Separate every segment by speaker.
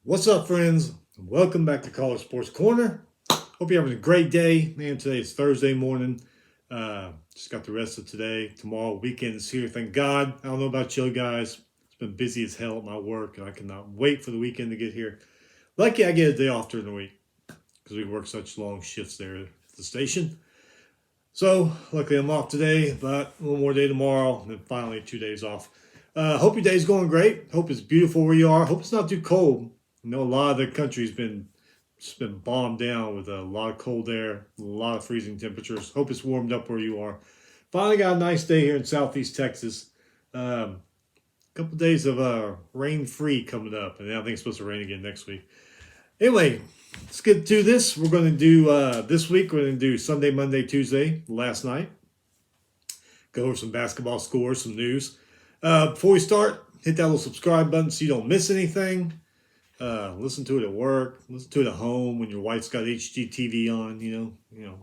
Speaker 1: What's up, friends? Welcome back to College Sports Corner. Hope you're having a great day. Man, today is Thursday morning. Just got the rest of today. Tomorrow, weekend is here. Thank God. I don't know about you guys. It's been busy as hell at my work, and I cannot wait for the weekend to get here. Lucky I get a day off during the week because we work such long shifts there at the station. So, luckily I'm off today, but one more day tomorrow, and then finally 2 days off. Hope your day's going great. Hope it's beautiful where you are. Hope it's not too cold. I know a lot of the country's been just been bombed down with a lot of cold air, a lot of freezing temperatures. Hope it's warmed up where you are. Finally got a nice day here in Southeast Texas. Couple days of rain free coming up, and I think it's supposed to rain again next week. Anyway, let's get to this. We're going to do this week. We're going to do Sunday, Monday, Tuesday, last night. Go over some basketball scores, some news. Before we start, hit that little subscribe button so you don't miss anything. Listen to it at work. Listen to it at home when your wife's got HGTV on.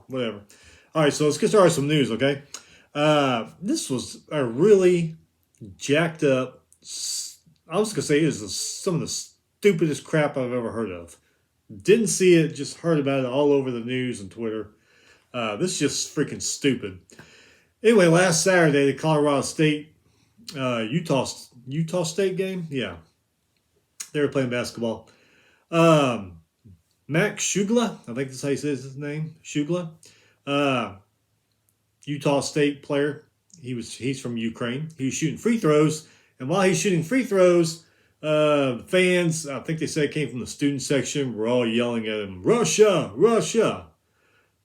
Speaker 1: Whatever. All right, so let's get started with some news. Okay, this was a really jacked up. I was gonna say it was some of the stupidest crap I've ever heard of. Didn't see it, just heard about it all over the news and Twitter. This is just freaking stupid. Anyway, last Saturday, the Colorado State Utah State game, yeah, they were playing basketball. Max Shugla, I think that's how he says his name, Shugla, Utah State player. He's from Ukraine. He was shooting free throws, and while he's shooting free throws, fans, I think they said it came from the student section, were all yelling at him, "Russia, Russia."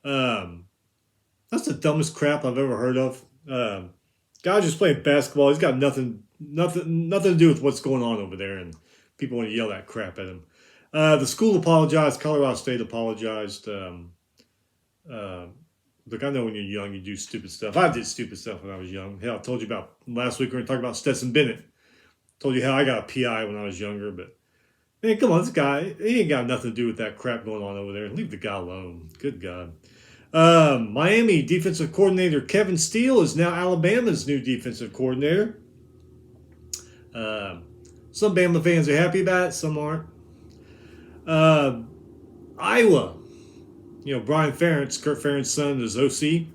Speaker 1: That's the dumbest crap I've ever heard of. Guy's just playing basketball. He's got nothing to do with what's going on over there, and people want to yell that crap at him. The school apologized. Colorado State apologized. Look, I know when you're young, you do stupid stuff. I did stupid stuff when I was young. Hell, I told you about last week we were talking about Stetson Bennett. Told you how I got a PI when I was younger, but man, come on, this guy, he ain't got nothing to do with that crap going on over there. Leave the guy alone. Good God. Miami defensive coordinator Kevin Steele is now Alabama's new defensive coordinator. Some Bama fans are happy about it, some aren't. Iowa, Brian Ferentz, Kurt Ferentz's son, is OC.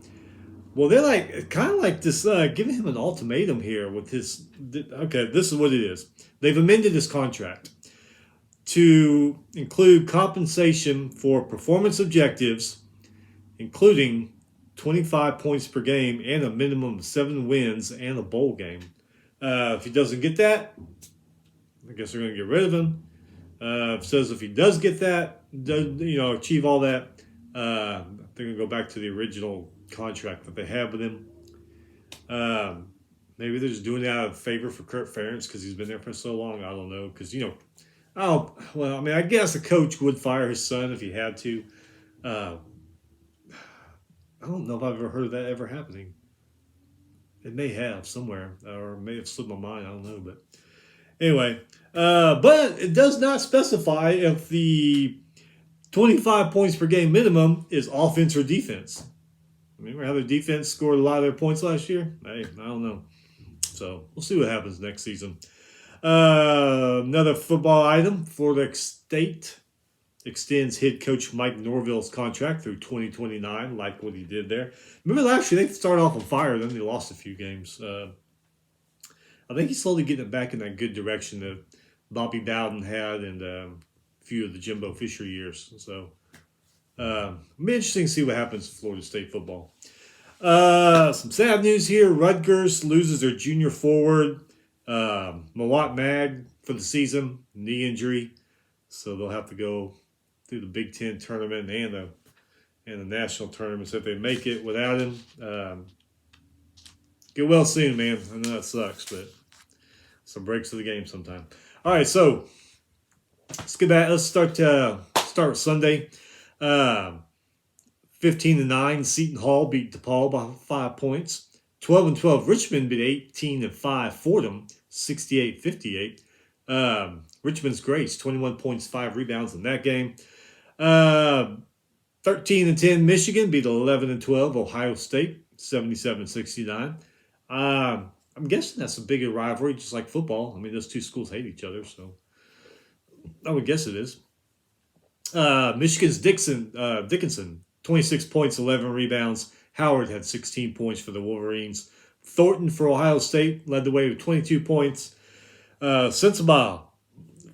Speaker 1: Well, they're kind of like this, giving him an ultimatum here with his. Okay, this is what it is. They've amended his contract to include compensation for performance objectives, including 25 points per game and a minimum of 7 wins and a bowl game. If he doesn't get that, I guess they're going to get rid of him. It says if he does get that, achieve all that, they're going to go back to the original contract that they have with him. Maybe they're just doing that out of favor for Kurt Ferentz because he's been there for so long. I don't know. Because, I guess a coach would fire his son if he had to. I don't know if I've ever heard of that ever happening. It may have somewhere, or it may have slipped my mind. I don't know. But anyway, but it does not specify if the 25 points per game minimum is offense or defense. Remember how their defense scored a lot of their points last year? Hey, I don't know. So we'll see what happens next season. Another football item: Florida State extends head coach Mike Norville's contract through 2029, like what he did there. Remember last year, they started off on fire, then they lost a few games. I think he's slowly getting it back in that good direction that Bobby Bowden had and a few of the Jimbo Fisher years. So it'll be interesting to see what happens to Florida State football. Some sad news here. Rutgers loses their junior forward, Mawot Mag, for the season, knee injury. So they'll have to go through the Big Ten tournament and the national tournaments if they make it without him. Get well soon, man. I know that sucks, but some breaks of the game sometime. All right, so let's get back. Let's start with Sunday. 15-9, Seton Hall beat DePaul by 5 points. 12-12, Richmond beat 18-5 Fordham, 68-58. Richmond's Grace, 21 points, 5 rebounds in that game. 13-10, Michigan beat 11-12 Ohio State, 77-69. I'm guessing that's a bigger rivalry, just like football. I mean, those two schools hate each other, so I would guess it is. Michigan's Dickinson, 26 points, 11 rebounds. Howard had 16 points for the Wolverines. Thornton for Ohio State led the way with 22 points. Sensabaugh,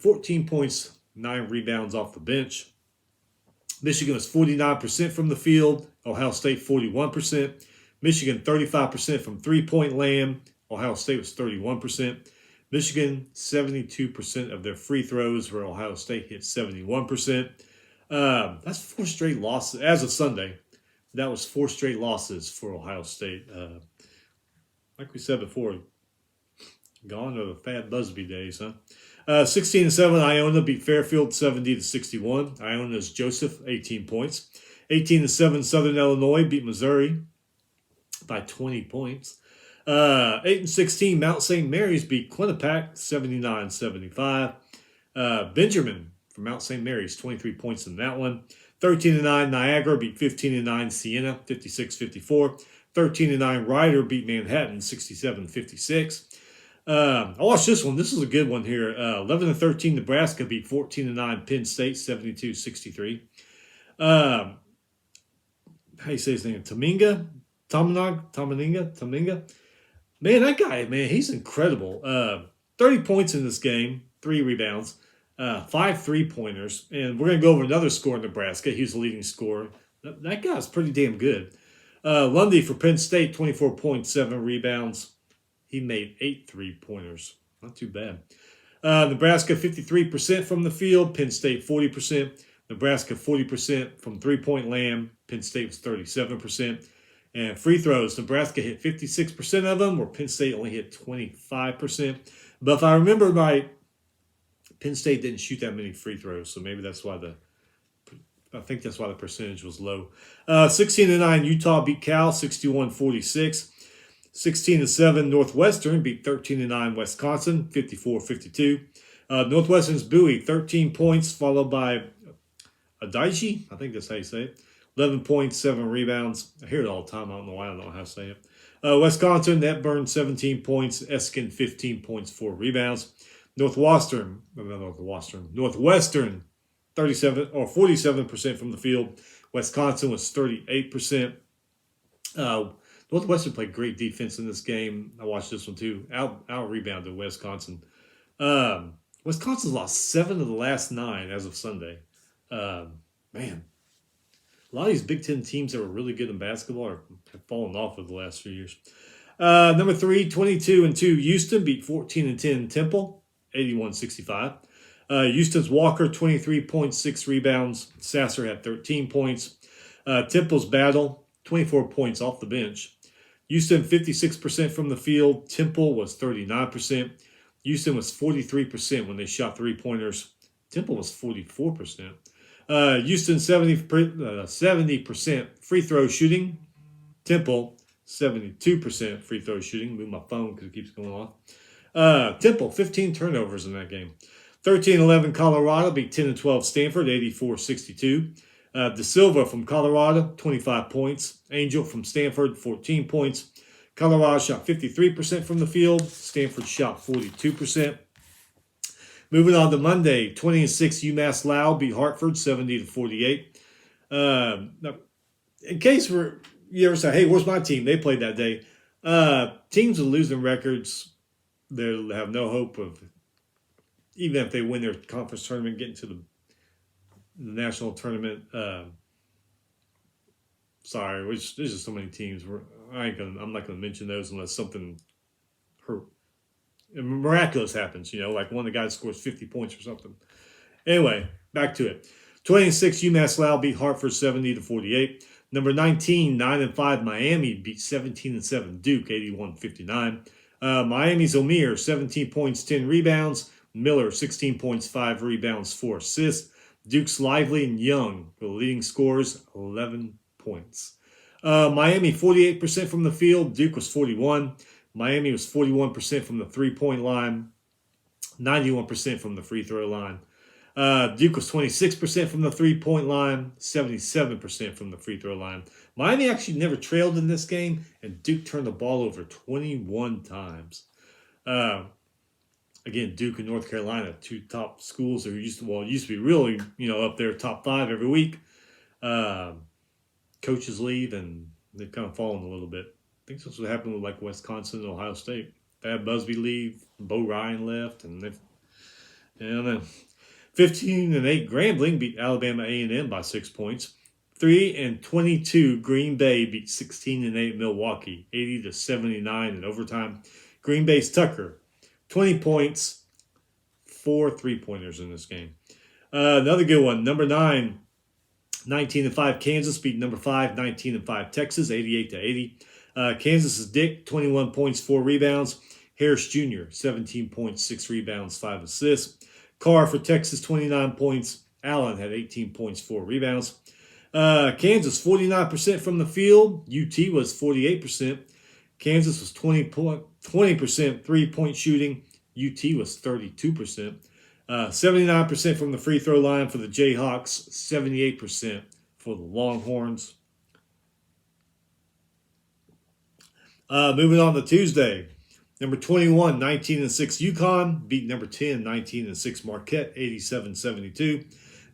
Speaker 1: 14 points, 9 rebounds off the bench. Michigan was 49% from the field. Ohio State 41%. Michigan 35% from three-point land. Ohio State was 31%. Michigan 72% of their free throws, where Ohio State hit 71%. That's 4 straight losses as of Sunday. That was 4 straight losses for Ohio State. Like we said before, gone are the Thad Busby days, huh? 16-7, Iona beat Fairfield 70-61. Iona's Joseph, 18 points. 18-7, Southern Illinois beat Missouri by 20 points. 8-16, Mount St. Mary's beat Quinnipiac 79-75. Benjamin from Mount St. Mary's, 23 points in that one. 13-9, Niagara beat 15-9, Siena 56-54. 13-9, Ryder beat Manhattan 67-56. I watched this one. This is a good one here. 11-13, Nebraska beat 14-9, Penn State 72-63. How do you say his name? Tominga. Man, that guy, man, he's incredible. 30 points in this game, 3 rebounds, 5 3-pointers, and we're going to go over another score in Nebraska. He's the leading scorer. That guy's pretty damn good. Lundy for Penn State, 24 points, 7 rebounds. He made 8 3-pointers. Not too bad. Nebraska, 53% from the field. Penn State, 40%. Nebraska, 40% from three-point land. Penn State was 37%. And free throws, Nebraska hit 56% of them, where Penn State only hit 25%. But if I remember right, Penn State didn't shoot that many free throws, so maybe that's why I think that's why the percentage was low. 16-9, Utah beat Cal 61-46. 16-7, Northwestern beat 13-9 Wisconsin 54-52. Northwestern's Bowie, 13 points, followed by Adaichi. I think that's how you say it. 11 points, 7 rebounds. I hear it all the time. I don't know how to say it. Wisconsin, that burned 17 points. Eskin, 15 points, 4 rebounds. Northwestern, 47% from the field. Wisconsin was 38%. Northwestern played great defense in this game. I watched this one too. Out rebounded Wisconsin. Wisconsin's lost 7 of the last 9 as of Sunday. Man. A lot of these Big Ten teams that were really good in basketball have fallen off over the last few years. Number 3, 22-2, Houston beat 14-10 Temple, 81-65. Houston's Walker, 23 points, 6 rebounds. Sasser had 13 points. Temple's Battle, 24 points off the bench. Houston, 56% from the field. Temple was 39%. Houston was 43% when they shot 3-pointers. Temple was 44%. Houston 70% free throw shooting. Temple 72% free throw shooting. Move my phone because it keeps going off. Temple 15 turnovers in that game. 13-11 Colorado beat 10-12 Stanford 84-62. De Silva from Colorado 25 points. Angel from Stanford 14 points. Colorado shot 53% from the field. Stanford shot 42%. Moving on to Monday, 20-6 UMass Lowell beat Hartford 70-48. Now, in case you ever say, hey, where's my team? They played that day. Teams with losing records, they'll have no hope of, even if they win their conference tournament, getting to the national tournament. Sorry, there's just so many teams. I'm not gonna mention those unless something miraculous happens, like one of the guys scores 50 points or something. Anyway, back to it. 20-6 UMass Lowell beat Hartford 70-48. Number 19, 9-5 Miami beat 17-7 Duke 81-59. Miami's Omier, 17 points, 10 rebounds. Miller, 16 points, 5 rebounds, 4 assists. Duke's Lively and Young were the leading scorers, 11 points. Miami, 48% from the field. Duke was 41. Miami was 41% from the three-point line, 91% from the free throw line. Duke was 26% from the three-point line, 77% from the free throw line. Miami actually never trailed in this game, and Duke turned the ball over 21 times. again, Duke and North Carolina, two top schools that used to be really, up there top 5 every week. Coaches leave and they've kind of fallen a little bit. I think that's what happened with like Wisconsin and Ohio State. Thad Busby leave, Bo Ryan left, and they've, 15-8 Grambling beat Alabama A&M by 6 points. 3-22 Green Bay beat 16-8 Milwaukee, 80-79 in overtime. Green Bay's Tucker, 20 points, 4 3-pointers in this game. Another good one, number 9, 19-5 Kansas beat number 5, 19-5 Texas, 88-80. Kansas's Dick, 21 points, 4 rebounds. Harris Jr., 17 points, 6 rebounds, 5 assists. Carr for Texas, 29 points. Allen had 18 points, 4 rebounds. Kansas, 49% from the field. UT was 48%. Kansas was 20% three-point shooting. UT was 32%. 79% from the free throw line for the Jayhawks. 78% for the Longhorns. Moving on to Tuesday. Number 21, 19-6 UConn beat number 10, 19-6 Marquette, 87-72.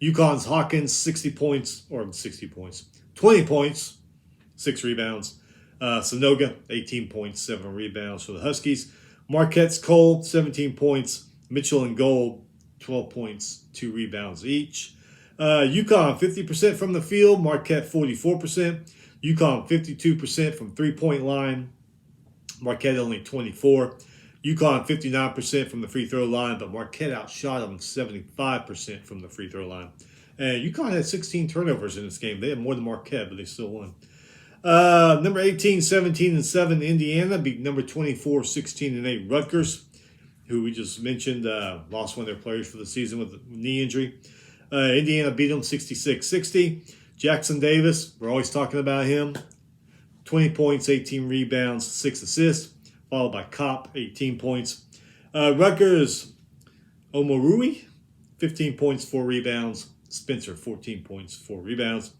Speaker 1: UConn's Hawkins, 20 points, 6 rebounds. Sanoga, 18 points, 7 rebounds for the Huskies. Marquette's Cole, 17 points. Mitchell and Gold, 12 points, 2 rebounds each. UConn, 50% from the field. Marquette, 44%. UConn, 52% from three-point line. Marquette only 24. UConn 59% from the free throw line, but Marquette outshot them 75% from the free throw line. And UConn had 16 turnovers in this game. They had more than Marquette, but they still won. Number 18, 17-7 Indiana beat number 24, 16-8 Rutgers, who we just mentioned lost one of their players for the season with a knee injury. Indiana beat them 66-60. Jackson Davis, we're always talking about him. 20 points, 18 rebounds, 6 assists, followed by Kopp, 18 points. Rutgers, Omorui, 15 points, 4 rebounds. Spencer, 14 points, 4 rebounds.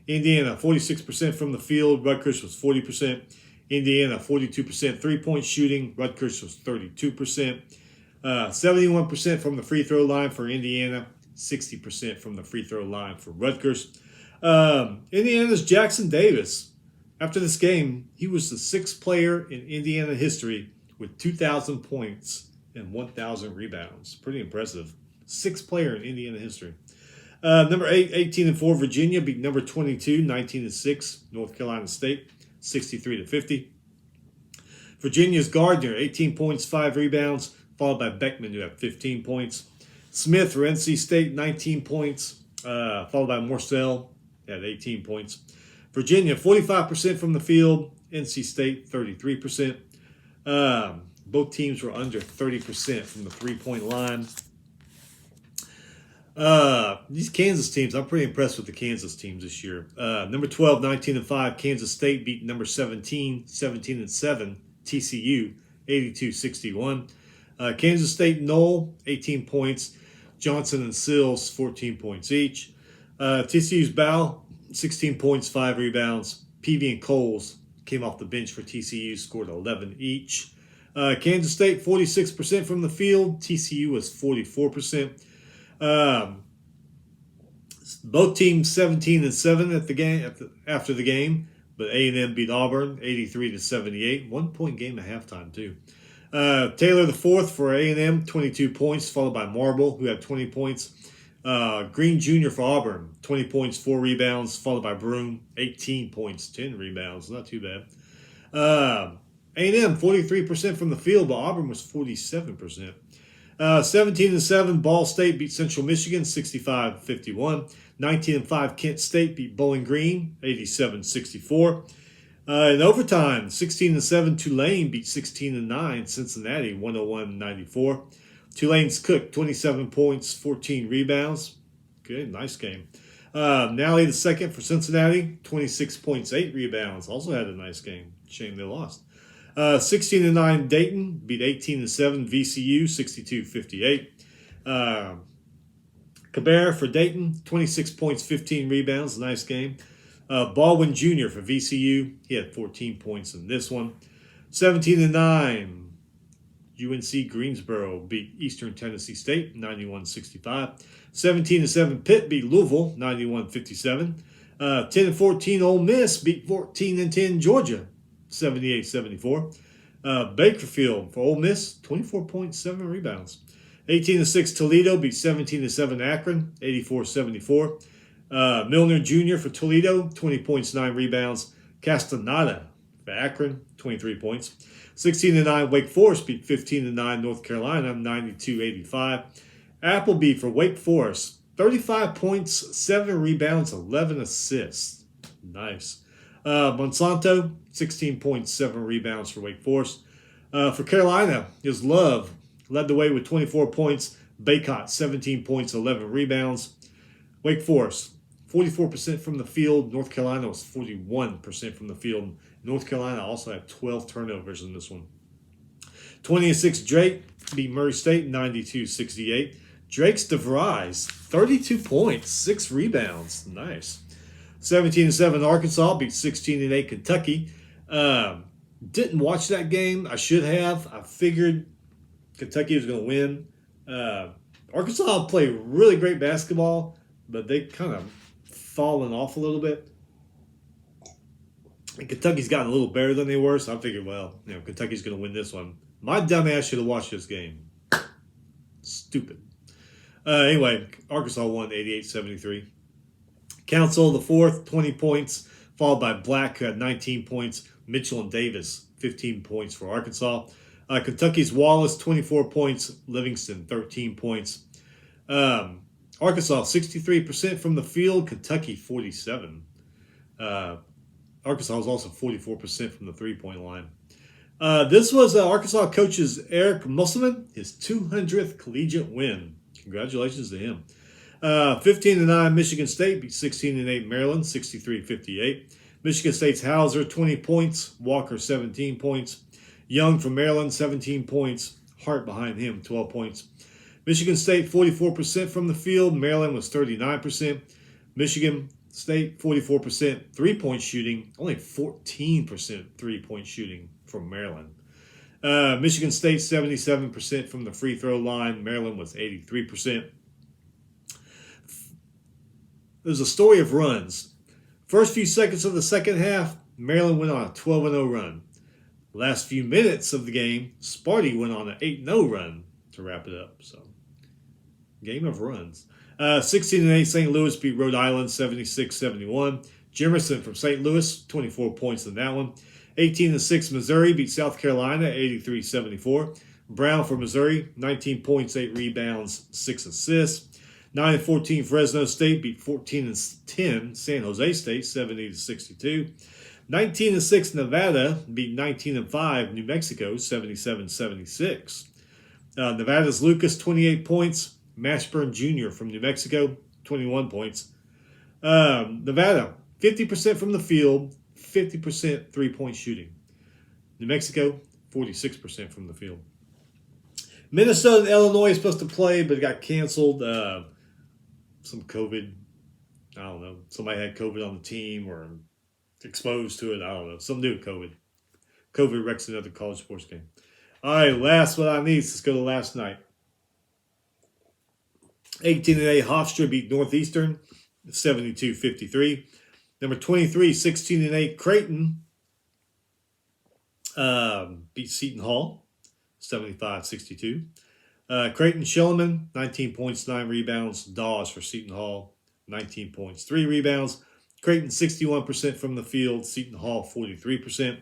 Speaker 1: Indiana, 46% from the field. Rutgers was 40%. Indiana, 42% three-point shooting. Rutgers was 32%. 71% from the free throw line for Indiana. 60% from the free throw line for Rutgers. Indiana's Jackson Davis. After this game, he was the 6th player in Indiana history with 2,000 points and 1,000 rebounds. Pretty impressive. 6th player in Indiana history. Number 8, 18-4 Virginia beat number 22, 19-6 North Carolina State, 63-50. Virginia's Gardner, 18 points, 5 rebounds, followed by Beckman, who had 15 points. Smith for NC State, 19 points, followed by Morcell, at 18 points. Virginia, 45% from the field. NC State, 33%. Both teams were under 30% from the three-point line. These Kansas teams, I'm pretty impressed with the Kansas teams this year. Number 12, 19-5, Kansas State beat number 17, 17-7, TCU, 82-61. Kansas State, Knoll, 18 points. Johnson and Sills, 14 points each. TCU's Bow, 16 points, 5 rebounds. Peavy and Coles came off the bench for TCU, scored 11 each. Kansas State, 46% from the field. TCU was 44%. Both teams 17-7 at the game after the game, but A&M beat Auburn 83-78. 1 point game at halftime too. Taylor the fourth for A&M, 22 points, followed by Marble, who had 20 points. Green Jr. for Auburn, 20 points, 4 rebounds, followed by Broom, 18 points, 10 rebounds. Not too bad. A&M, 43% from the field, but Auburn was 47%. 17-7, Ball State beat Central Michigan, 65-51. 19-5, Kent State beat Bowling Green, 87-64. In overtime, 16-7, Tulane beat 16-9, Cincinnati, 101-94. Tulane's Cook, 27 points, 14 rebounds. Good, nice game. Nally the second for Cincinnati, 26 points, 8 rebounds. Also had a nice game. Shame they lost. 16-9 Dayton beat 18-7 VCU, 62-58. Cabrera for Dayton, 26 points, 15 rebounds. Nice game. Baldwin Jr. for VCU, he had 14 points in this one. 17-9 UNC Greensboro beat Eastern Tennessee State 91-65. 17-7 Pitt beat Louisville 91-57. 10-14 Ole Miss beat 14-10 Georgia 78-74. Bakerfield for Ole Miss 24.7 rebounds. 18-6 Toledo beat 17-7 Akron 84-74. Milner Jr. for Toledo 20 points, 9 rebounds. Castaneda for Akron 23 points. 16-9 Wake Forest beat 15-9 North Carolina 92-85. Appleby for Wake Forest 35 points, 7 rebounds, 11 assists. Nice. Monsanto 16.7 rebounds for Wake Forest. For Carolina, his Love led the way with 24 points. Baycott 17 points, 11 rebounds. Wake Forest 44% from the field. North Carolina was 41% from the field. North Carolina also had 12 turnovers in this one. 20-6 Drake beat Murray State 92-68. Drake's DeVries 32 points, 6 rebounds. Nice. 17-7 Arkansas beat 16-8 Kentucky. Didn't watch that game. I should have. I figured Kentucky was going to win. Arkansas played really great basketball, but they kind of fallen off a little bit. And Kentucky's gotten a little better than they were, so I figured, well, Kentucky's going to win this one. My dumbass should have watched this game. Stupid. Anyway, Arkansas won 88-73. Council, the fourth, 20 points, followed by Black, who had 19 points. Mitchell and Davis, 15 points for Arkansas. Kentucky's Wallace, 24 points. Livingston, 13 points. Arkansas, 63% from the field. Kentucky, 47%. Arkansas was also 44% from the three-point line. This was Arkansas coach's Eric Musselman, his 200th collegiate win. Congratulations to him. 15-9 Michigan State beat 16-8 Maryland, 63-58. Michigan State's Hauser, 20 points. Walker, 17 points. Young from Maryland, 17 points. Hart behind him, 12 points. Michigan State, 44% from the field. Maryland was 39%. Michigan State, 44% three-point shooting. Only 14% three-point shooting from Maryland. Michigan State, 77% from the free throw line. Maryland was 83%. There's a story of runs. First few seconds of the second half, Maryland went on a 12-0 run. Last few minutes of the game, Sparty went on an 8-0 run to wrap it up. So, game of runs. 16-8 St. Louis beat Rhode Island 76-71. Jimerson from St. Louis, 24 points in that one. 18-6 Missouri beat South Carolina 83-74. Brown for Missouri, 19 points, 8 rebounds, 6 assists. 9-14 Fresno State beat 14-10 San Jose State 70-62. 19-6 Nevada beat 19-5 New Mexico 77-76. Nevada's Lucas 28 points. Mashburn Jr. from New Mexico 21 points. Nevada 50% from the field, 50% three-point shooting. New Mexico 46% from the field. Minnesota and Illinois is supposed to play, but it got canceled. Some COVID, I don't know. Somebody had COVID on the team or exposed to it. I don't know. Something to do with COVID. COVID wrecks another college sports game. All right, last but not least, let's go to last night. 18-8 Hofstra beat Northeastern 72-53. Number 23, 16-8 Creighton beat Seton Hall 75-62. Creighton Schilleman, 19 points, 9 rebounds. Dawes for Seton Hall, 19 points, 3 rebounds. Creighton 61% from the field. Seton Hall 43%.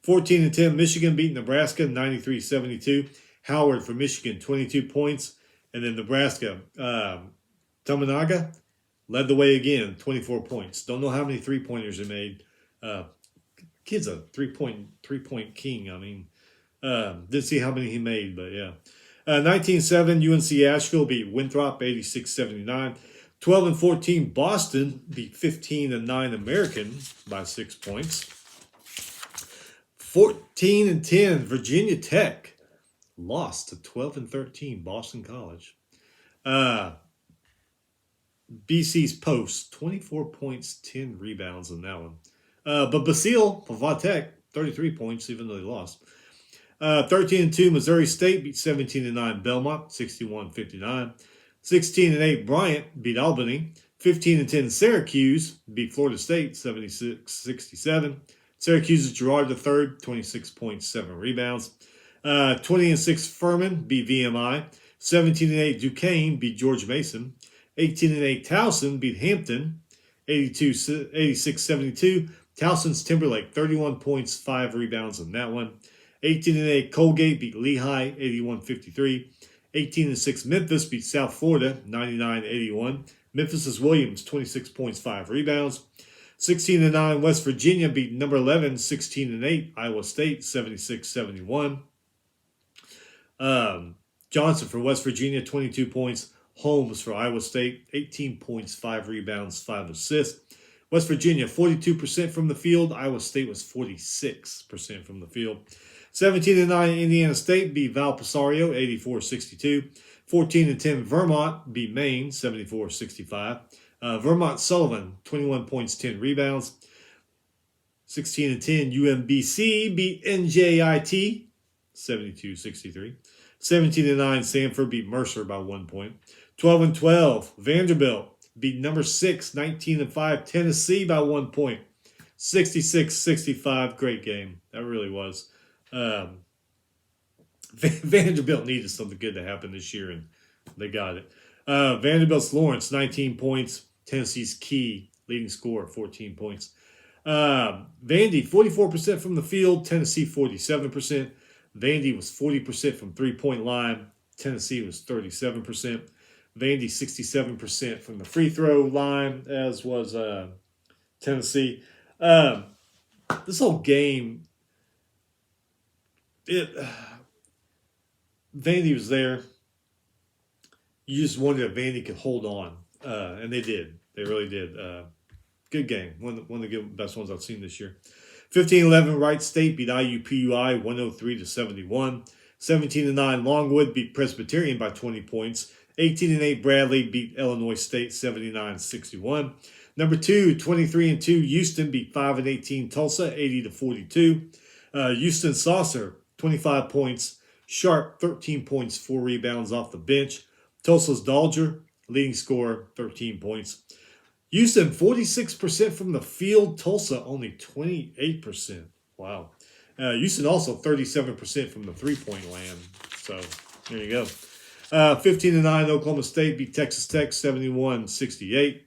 Speaker 1: 14-10 Michigan beat Nebraska 93-72. Howard for Michigan 22 points. And then Nebraska, Tominaga led the way again, 24 points. Don't know how many three-pointers he made. Kid's a three-point king. I mean, didn't see how many he made, but yeah. 19-7 UNC Asheville beat Winthrop 86-79. 12-14 Boston beat 15-9 American by 6 points. 14-10 Virginia Tech lost to 12-13 Boston College. BC's Post, 24 points, 10 rebounds in that one. But Basile for Vatek, 33 points, even though they lost. 13-2 Missouri State beat 17-9 Belmont, 61-59. 16-8 Bryant beat Albany. 15-10 Syracuse beat Florida State, 76-67. Syracuse's Gerard III, 26.7 rebounds. 20-6 Furman beat VMI. 17-8 Duquesne beat George Mason. 18-8 Towson beat Hampton. 86-72. Towson's Timberlake, 31 points, 5 rebounds on that one. 18-8 Colgate beat Lehigh, 81-53. 18-6 Memphis beat South Florida, 99-81. Memphis' Williams, 26 points, 5 rebounds. 16-9 West Virginia beat number 11, 16-8 Iowa State, 76-71. Johnson for West Virginia, 22 points. Holmes for Iowa State, 18 points, 5 rebounds, 5 assists. West Virginia, 42% from the field. Iowa State was 46% from the field. 17-9 Indiana State beat Valparaiso, 84-62. 14-10 Vermont beat Maine, 74-65. Vermont Sullivan, 21 points, 10 rebounds. 16-10 UMBC beat NJIT, 72-63. 17-9 Samford beat Mercer by 1 point. 12-12 Vanderbilt beat number 6, 19-5 Tennessee by 1 point. 66-65. Great game. That really was. Vanderbilt needed something good to happen this year, and they got it. Vanderbilt's Lawrence, 19 points. Tennessee's Key, leading scorer, 14 points. Vandy, 44% from the field. Tennessee, 47%. Vandy was 40% from three-point line. Tennessee was 37%. Vandy, 67% from the free throw line, as was Tennessee. This whole game, Vandy was there. You just wondered if Vandy could hold on, and they did. They really did. Good game. One of the best ones I've seen this year. 15-11 Wright State beat IUPUI 103-71. 17-9 Longwood beat Presbyterian by 20 points. 18-8 Bradley beat Illinois State 79-61. Number 2, 23-2 Houston beat 5-18 Tulsa 80-42. Houston Saucer, 25 points. Sharp, 13 points, 4 rebounds off the bench. Tulsa's Dalger, leading scorer, 13 points. Houston, 46% from the field. Tulsa, only 28%. Wow. Houston also 37% from the three-point land. So, there you go. 15-9 Oklahoma State beat Texas Tech 71-68.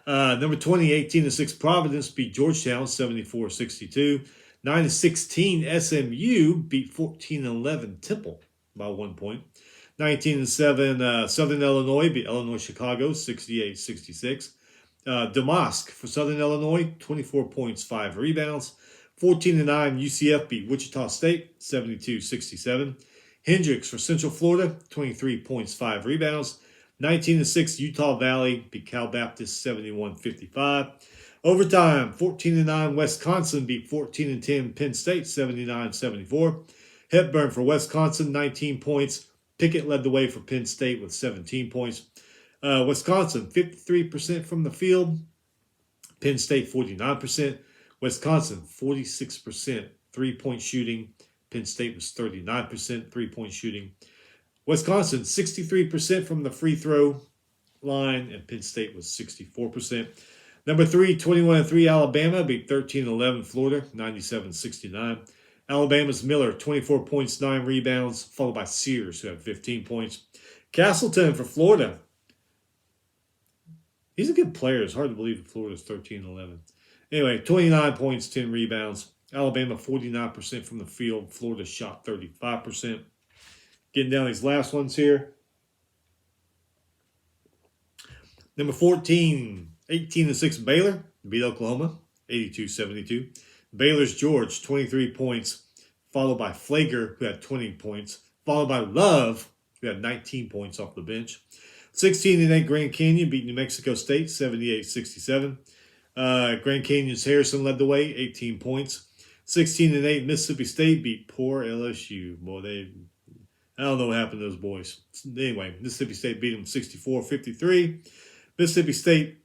Speaker 1: Number 20, 18-6 Providence beat Georgetown 74-62. 9-16 SMU beat 14-11 Temple by 1 point. 19-7 Southern Illinois beat Illinois Chicago 68-66. Damask for Southern Illinois, 24 points, 5 rebounds. 14-9 UCF beat Wichita State 72-67. Hendricks for Central Florida, 23 points, 5 rebounds. 19-6 Utah Valley beat Cal Baptist 71-55. Overtime, 14-9 Wisconsin beat 14-10 Penn State 79-74. Hepburn for Wisconsin, 19 points. Pickett led the way for Penn State with 17 points. Wisconsin, 53% from the field. Penn State, 49%. Wisconsin, 46% three-point shooting. Penn State was 39% three-point shooting. Wisconsin, 63% from the free throw line, and Penn State was 64%. Number 3, 21-3 Alabama beat 13-11 Florida, 97-69. Alabama's Miller, 24 points, 9 rebounds, followed by Sears, who had 15 points. Castleton for Florida. He's a good player. It's hard to believe Florida's 13-11. Anyway, 29 points, 10 rebounds. Alabama, 49% from the field. Florida shot 35%. Getting down these last ones here. Number 14, 18-6 Baylor beat Oklahoma, 82-72. Baylor's George, 23 points, followed by Flager, who had 20 points, followed by Love, who had 19 points off the bench. 16-8 Grand Canyon beat New Mexico State, 78-67. Grand Canyon's Harrison led the way, 18 points. 16-8 Mississippi State beat poor LSU. Boy, I don't know what happened to those boys. Anyway, Mississippi State beat them 64-53. Mississippi State,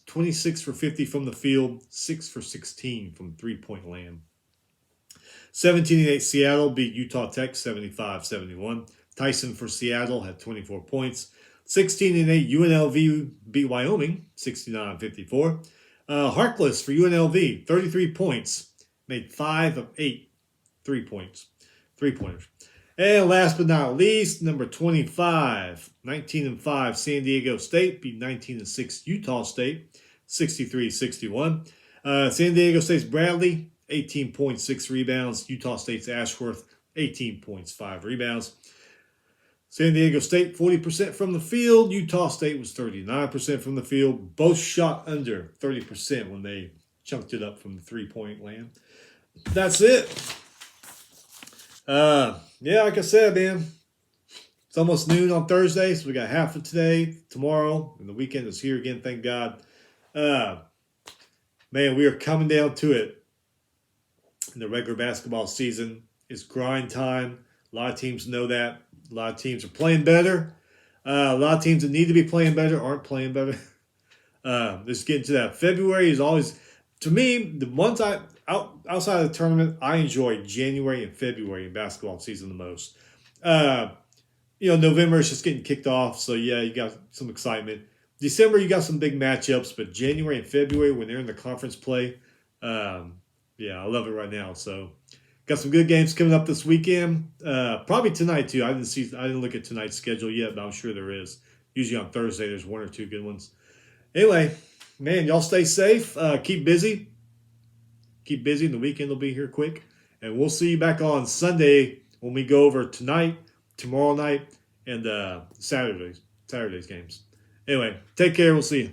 Speaker 1: 26 for 50 from the field, 6 for 16 from three-point land. 17-8 Seattle beat Utah Tech 75-71. Tyson for Seattle had 24 points. 16-8 UNLV beat Wyoming 69-54. Harkless for UNLV, 33 points. Made 5 of 8 three-pointers. And last but not least, number 25, 19-5 San Diego State beat 19-6 Utah State, 63-61. San Diego State's Bradley, 18 points, 6 rebounds. Utah State's Ashworth, 18 points, 5 rebounds. San Diego State, 40% from the field. Utah State was 39% from the field. Both shot under 30% when they chunked it up from the three-point land. That's it. Yeah, like I said, man, it's almost noon on Thursday, so we got half of today, tomorrow, and the weekend is here again, thank God. Man, we are coming down to it. In the regular basketball season, it's grind time. A lot of teams know that. A lot of teams are playing better. A lot of teams that need to be playing better aren't playing better. Just getting to that. February is always, to me, the months outside of the tournament, I enjoy January and February in basketball season the most. November is just getting kicked off, so yeah, you got some excitement. December, you got some big matchups, but January and February, when they're in the conference play, yeah, I love it right now. So, got some good games coming up this weekend. Probably tonight too. I didn't look at tonight's schedule yet, but I'm sure there is. Usually on Thursday, there's one or two good ones. Anyway, man, y'all stay safe. Keep busy. Keep busy, and the weekend will be here quick. And we'll see you back on Sunday when we go over tonight, tomorrow night, and Saturday's games. Anyway, take care. We'll see you.